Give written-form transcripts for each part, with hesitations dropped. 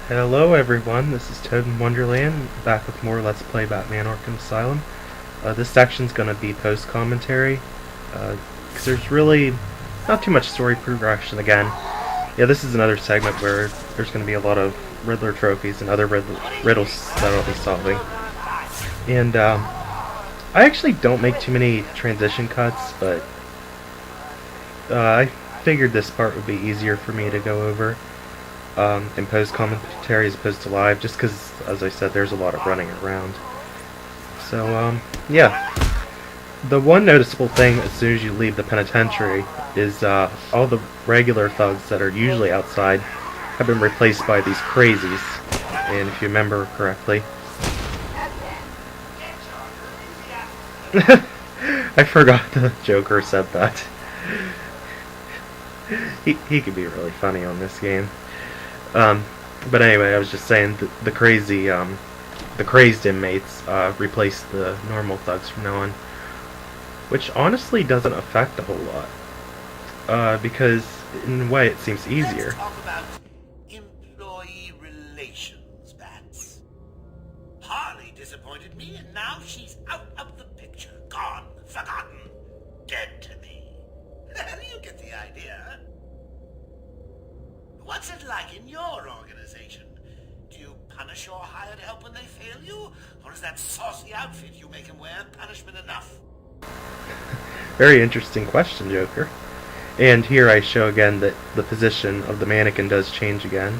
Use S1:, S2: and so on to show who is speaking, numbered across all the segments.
S1: Hello everyone, this is ToadinWonderland, back with more Let's Play Batman Arkham Asylum. This section's going to be post-commentary, because there's really not too much story progression again. Yeah, this is another segment where there's going to be a lot of Riddler trophies and other riddles that I'll be solving. And I actually don't make too many transition cuts, but I figured this part would be easier for me to go over in post-commentary as opposed to live, just because, as I said, there's a lot of running around. So, yeah. The one noticeable thing as soon as you leave the penitentiary is all the regular thugs that are usually outside have been replaced by these crazies. And if you remember correctly... I forgot the Joker said that. He could be really funny on this game. But anyway, I was just saying the crazed inmates replaced the normal thugs from now on, which honestly doesn't affect a whole lot, because in a way it seems easier.
S2: Let's talk about employee relations, Bats. Harley disappointed me, and now she's out of the picture, gone, forgotten, dead to me. You get the idea. What's it like in your organization? Do you punish your hired help when they fail you? Or is that saucy outfit you make them wear punishment enough?
S1: Very interesting question, Joker. And here I show again that the position of the mannequin does change again.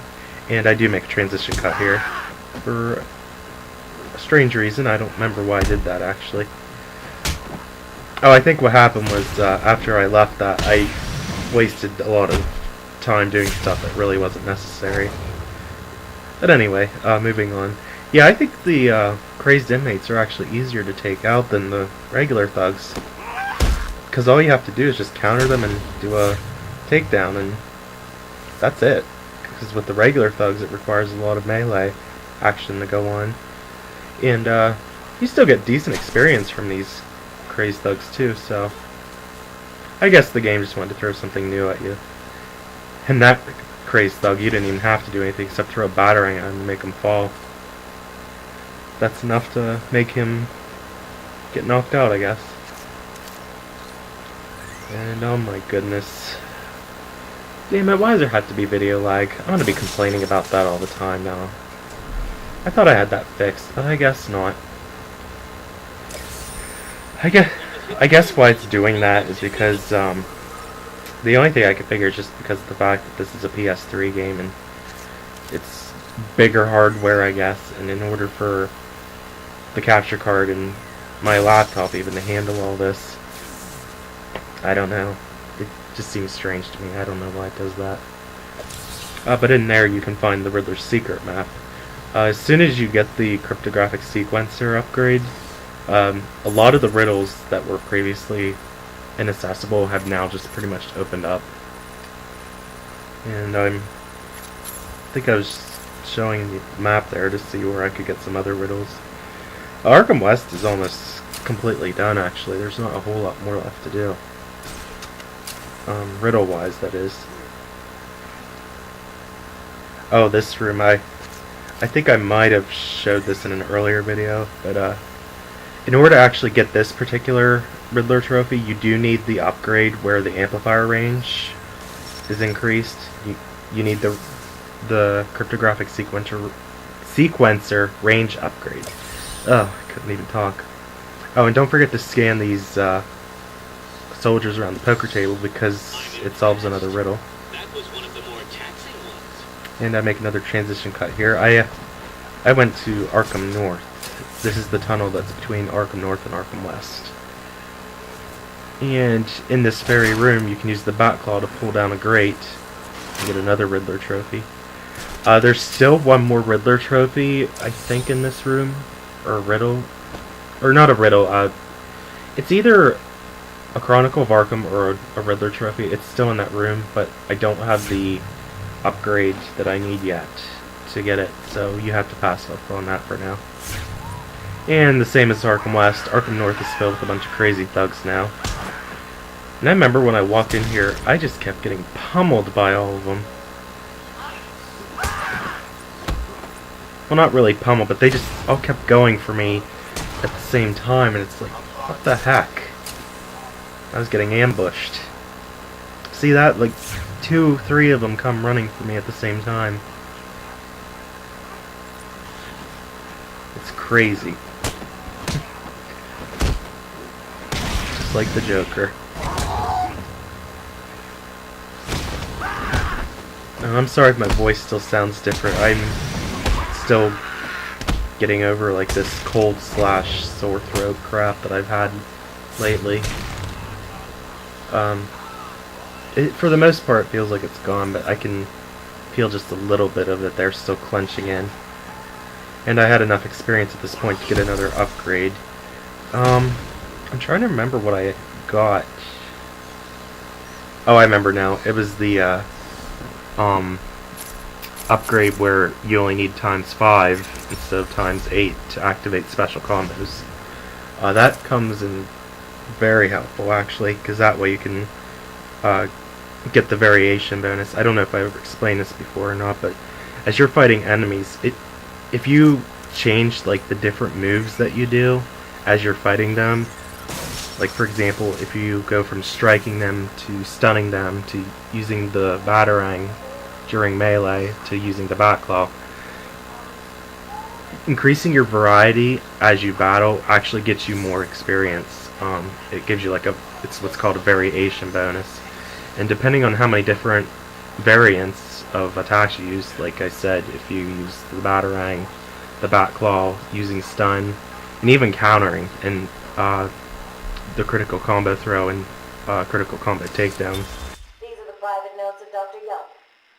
S1: And I do make a transition cut here. For a strange reason, I don't remember why I did that actually. Oh, I think what happened was after I left that, I wasted a lot of time doing stuff that really wasn't necessary. But anyway, moving on. Yeah, I think the crazed inmates are actually easier to take out than the regular thugs, because all you have to do is just counter them and do a takedown, and that's it. Because with the regular thugs it requires a lot of melee action to go on. And you still get decent experience from these crazed thugs too, so I guess the game just wanted to throw something new at you. And that crazed thug, you didn't even have to do anything except throw a battering at him and make him fall. That's enough to make him get knocked out, I guess. And oh my goodness. Damn it, why does there have to be video lag? I'm gonna be complaining about that all the time now. I thought I had that fixed, but I guess not. I guess why it's doing that is because, the only thing I could figure is just because of the fact that this is a PS3 game and it's bigger hardware, I guess, and in order for the capture card and my laptop even to handle all this, I don't know. It just seems strange to me. I don't know why it does that. But in there you can find the Riddler's secret map. As soon as you get the cryptographic sequencer upgrade, a lot of the riddles that were previously inaccessible have now just pretty much opened up. And I think I was showing the map there to see where I could get some other riddles. Arkham West is almost completely done, actually. There's not a whole lot more left to do. Riddle-wise, that is. Oh, this room, I think I might have showed this in an earlier video, but in order to actually get this particular Riddler trophy, you do need the upgrade where the amplifier range is increased. You need the cryptographic sequencer range upgrade. Oh, I couldn't even talk. Oh, and don't forget to scan these soldiers around the poker table because it solves another riddle.
S3: That was one of the more taxing ones.
S1: And I make another transition cut here. I went to Arkham North. This is the tunnel that's between Arkham North and Arkham West. And in this very room, you can use the Batclaw to pull down a grate and get another Riddler trophy. There's still one more Riddler trophy, I think, in this room. Or a riddle. Or not a riddle. It's either a Chronicle of Arkham or a Riddler trophy. It's still in that room, but I don't have the upgrade that I need yet to get it. So you have to pass up on that for now. And the same as Arkham West, Arkham North is filled with a bunch of crazy thugs now. And I remember when I walked in here, I just kept getting pummeled by all of them. well, not really pummel, but they just all kept going for me at the same time, and it's like, what the heck? I was getting ambushed. See that? Like, 2, 3 of them come running for me at the same time. It's crazy. Just like the Joker. And I'm sorry if my voice still sounds different. I'm still getting over like this cold / sore throat crap that I've had lately. For the most part, it feels like it's gone, but I can feel just a little bit of it there still clenching in. And I had enough experience at this point to get another upgrade. I'm trying to remember what I got. Oh, I remember now. It was the upgrade where you only need ×5 instead of ×8 to activate special combos. That comes in very helpful, actually, because that way you can get the variation bonus. I don't know if I ever explained this before or not, but as you're fighting enemies, if you change like the different moves that you do as you're fighting them, like for example, if you go from striking them to stunning them to using the batarang during melee to using the bat claw, increasing your variety as you battle actually gets you more experience. It gives you like it's what's called a variation bonus. And depending on how many different variants of attacks you use, like I said, if you use the batarang, the bat claw, using stun, and even countering, and the critical combo throw and critical combo takedowns.
S4: These are the private notes of Dr. Young.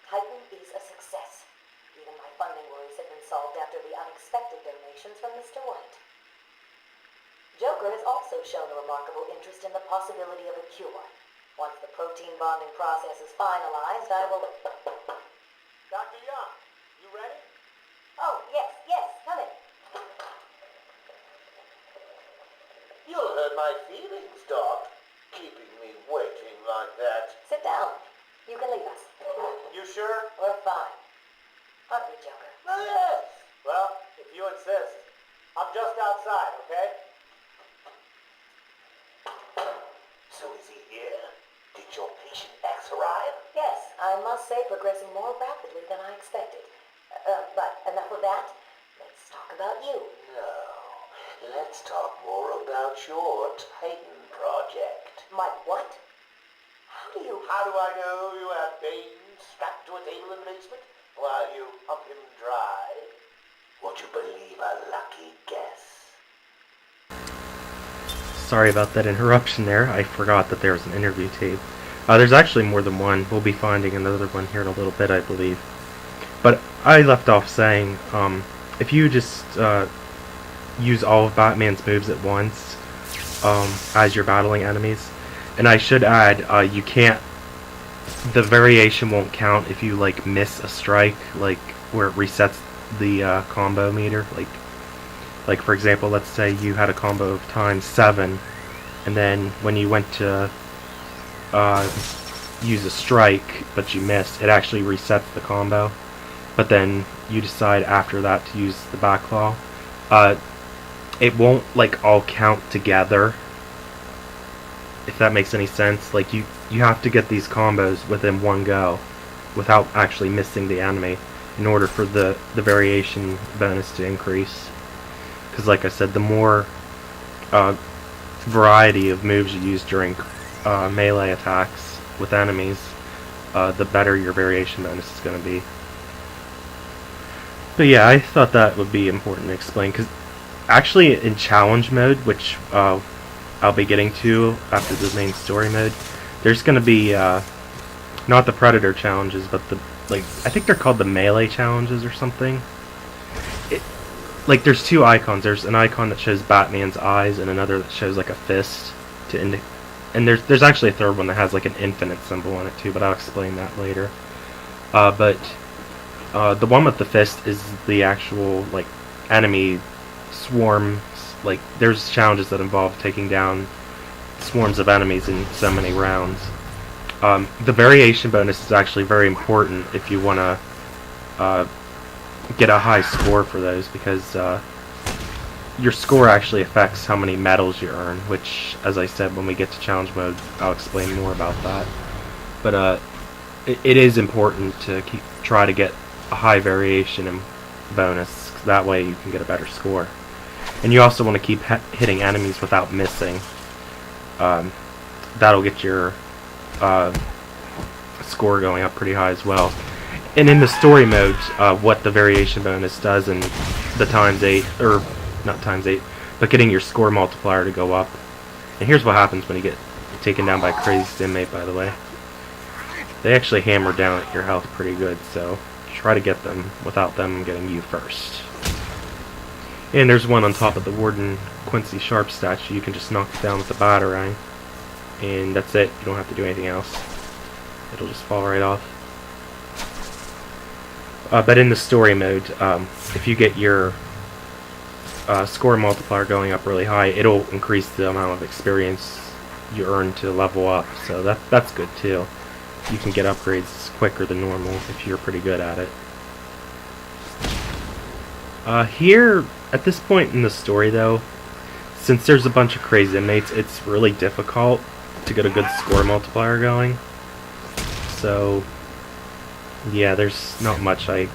S4: Titan is a success. Even my funding worries have been solved after the unexpected donations from Mr. White. Joker has also shown a remarkable interest in the possibility of a cure. Once the protein bonding process is finalized, I will...
S2: Dr. Young, you ready?
S4: Oh, yes, come in.
S2: You'll hurt my feelings, Doc, keeping me waiting like that.
S4: Sit down. You can leave us.
S2: You sure?
S4: We're fine. Aren't we, Joker?
S2: Oh, yes. Well, if you insist. I'm just outside, okay? So is he here? Did your patient X arrive?
S4: Yes, I must say progressing more rapidly than I expected. But enough of that. Let's talk about you.
S2: No. Let's talk more about your Titan project.
S4: My what? How do you...
S2: How do I know you have Bane strapped to a table in the basement while you pump him dry? Would you believe a lucky guess?
S1: Sorry about that interruption there. I forgot that there was an interview tape. There's actually more than one. We'll be finding another one here in a little bit, I believe. But I left off saying, if you just use all of Batman's moves at once as you're battling enemies, and I should add, you can't... The variation won't count if you like miss a strike, like where it resets the combo meter, like for example, let's say you had a combo of ×7, and then when you went to use a strike, but you missed, it actually resets the combo. But then you decide after that to use the back claw. It won't like all count together, if that makes any sense. Like you have to get these combos within one go, without actually missing the enemy, in order for the variation bonus to increase. Because like I said, the more variety of moves you use during melee attacks with enemies, the better your variation bonus is going to be. But yeah, I thought that would be important to explain, because actually in challenge mode, which I'll be getting to after the main story mode, there's going to be not the Predator challenges, but the I think they're called the melee challenges or something. Like there's two icons. There's an icon that shows Batman's eyes and another that shows like a fist to indicate. And there's actually a third one that has like an infinite symbol on it too, but I'll explain that later. But the one with the fist is the actual like enemy swarms. Like there's challenges that involve taking down swarms of enemies in so many rounds. The variation bonus is actually very important if you want to get a high score for those, because your score actually affects how many medals you earn, which, as I said, when we get to challenge mode, I'll explain more about that. But it is important to try to get a high variation in bonus, 'cause that way you can get a better score. And you also want to keep hitting enemies without missing. That'll get your score going up pretty high as well. And in the story mode, what the variation bonus does, and the ×8, or not ×8, but getting your score multiplier to go up. And here's what happens when you get taken down by a crazy inmate, by the way. They actually hammer down at your health pretty good, so try to get them without them getting you first. And there's one on top of the Warden Quincy Sharp statue. You can just knock it down with the batarang, and that's it. You don't have to do anything else. It'll just fall right off. But in the story mode, if you get your score multiplier going up really high, it'll increase the amount of experience you earn to level up. So that's good too. You can get upgrades quicker than normal if you're pretty good at it. Here, at this point in the story though, since there's a bunch of crazy inmates, it's really difficult to get a good score multiplier going. So, yeah, there's not much I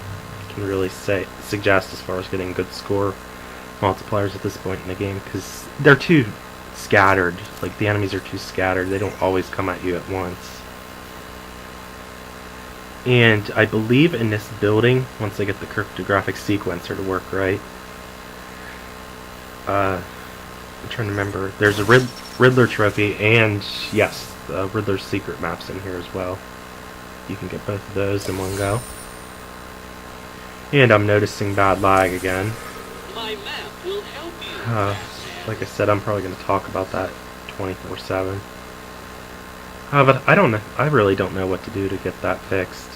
S1: can really suggest as far as getting good score multipliers at this point in the game, because they're too scattered. Like, the enemies are too scattered. They don't always come at you at once. And I believe in this building, once I get the cryptographic sequencer to work right, I'm trying to remember, there's a Riddler trophy, and yes, Riddler's secret map's in here as well. You can get both of those in one go. And I'm noticing bad lag again.
S3: My map will help you.
S1: Like I said, I'm probably going to talk about that 24/7. But I don't know. I really don't know what to do to get that fixed.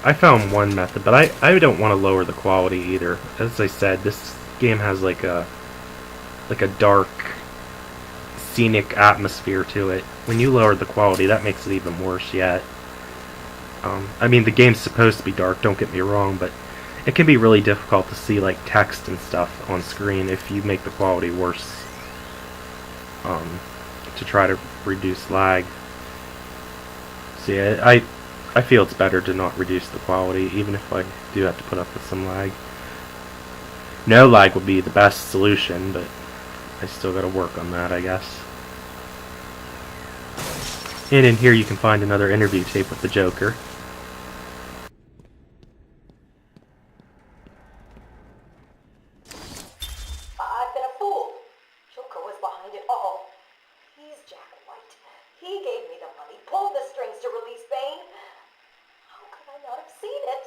S1: I found one method, but I don't want to lower the quality either. As I said, this game has like a dark, scenic atmosphere to it. When you lower the quality, that makes it even worse yet. I mean, the game's supposed to be dark, don't get me wrong, but it can be really difficult to see like text and stuff on screen if you make the quality worse, to try to reduce lag. So yeah, I feel it's better to not reduce the quality, even if I do have to put up with some lag. No lag would be the best solution, but I still gotta work on that, I guess. And in here you can find another interview tape with the Joker.
S4: I've been a fool. Joker was behind it all. He's Jack White. He gave me the money, pulled the strings to release Bane. How could I not have seen it?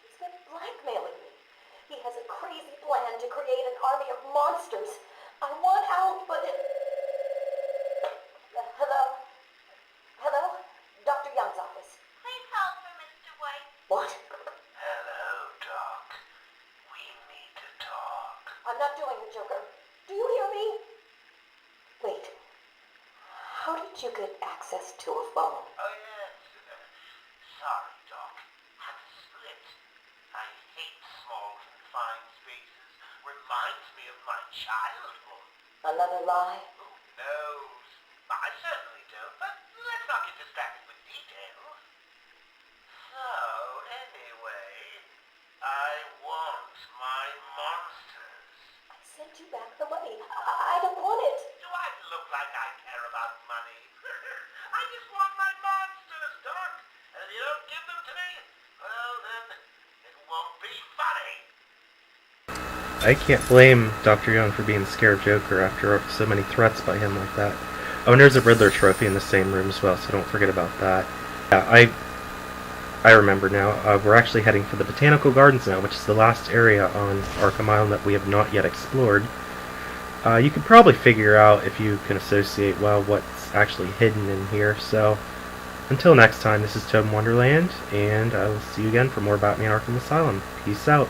S4: He's been blackmailing me. He has a crazy plan to create an army of monsters. I want out, but hello? Hello? Dr. Young's office.
S5: Please hold for Mr. White.
S4: What?
S2: Hello, Doc. We need to talk.
S4: I'm not doing it, Joker. Do you hear me? Wait. How did you get access to a phone?
S2: Oh, yes. Sorry, Doc. Had to split. I hate small, confined spaces. Reminds me of my childhood.
S4: Another lie?
S2: Who knows? I certainly don't, but let's not get distracted with details. So, anyway, I want my monsters.
S4: I sent you back the money. I don't want it.
S2: Do I look like I care about money? I just want my monsters, Doc. And if you don't give them to me, well then, it won't be funny.
S1: I can't blame Dr. Young for being scared of Joker after so many threats by him like that. Oh, and there's a Riddler trophy in the same room as well, so don't forget about that. Yeah, I remember now. We're actually heading for the Botanical Gardens now, which is the last area on Arkham Island that we have not yet explored. You can probably figure out, if you can associate well, what's actually hidden in here. So, until next time, this is ToadinWonderland, and I will see you again for more about me in Arkham Asylum. Peace out.